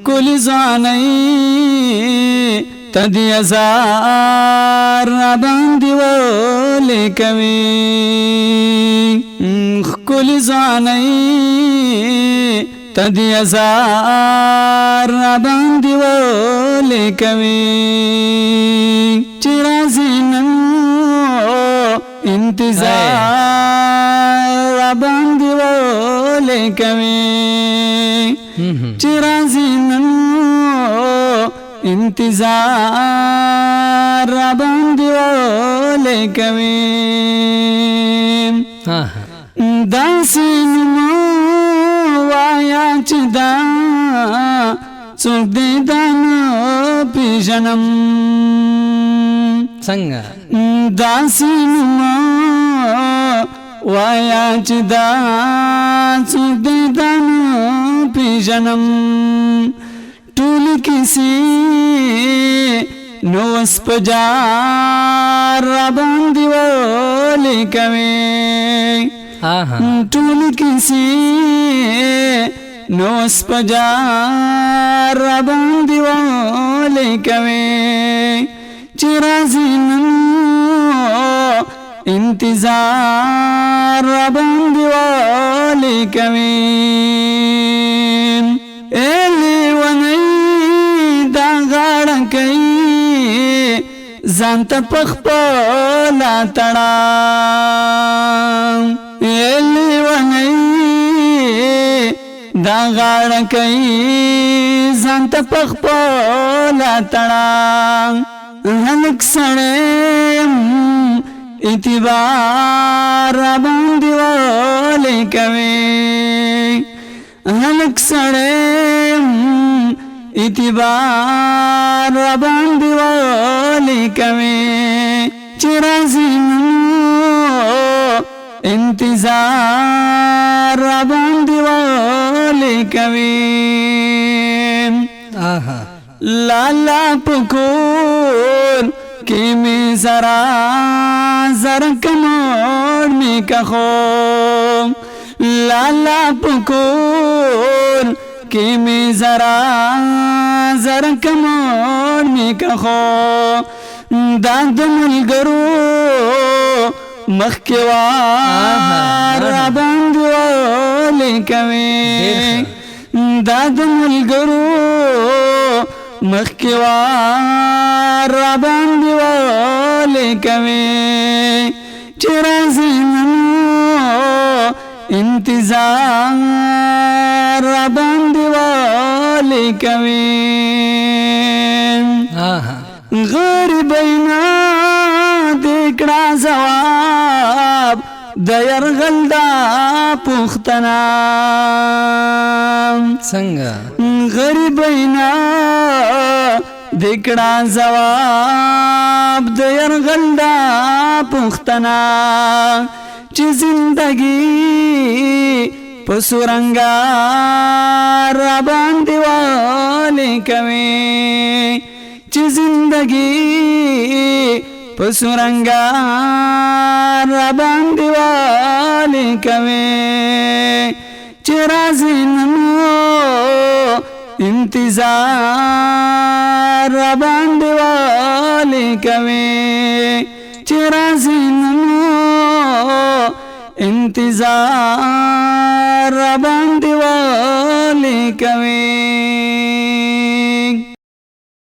کلی ځوانۍ تدی ازار باندې ولیکوي کلی ځوانۍ تدی ازار باندې ولیکوي چې راځي نن انتظار باندې ولیکوي چې راځي نن انتظار باندې ولیکوي داسې نو وایا چې دا څوک دې دا نه پیژنم څنګه داسې نو وایا چې دا څوک دې دا نه پیژنم ټول کیسې نو سپجار باندې ولیکوي ټول کیسې نو سپجار باندې ولیکوي چې راځي نن انتظار باندې ولیکوي ځانته پخپله تړم لیونۍ دا غاړه کوي ځانته پخپله تړم هلک سړی اعتبار باندې ولیکوي هلک سړی اعتبار باندې ولیکوي چې راځي نو انتظار باندې ولیکوي لالا پکور کې مې زرا زرا کموړ مې کخو لالا پکور کی می زرا زرا کمون می کخو داد ملګرو مخکوار باندې ولیکوي داد ملګرو مخکوار باندې ولیکوي چې راځي نن انتظار باندې ولیکوي غریبینا دکړه جواب د یرغل دا پوښتنه څنګه غریبینا دکړه جواب د یرغل دا پوښتنه چې زندگی پسورنگا را باندې ولیکوي چې زندگی پسورنگا را باندې ولیکوي چې راځي نن انتظار را باندې ولیکوي چې راځي نن انتظار باندې ولیکوي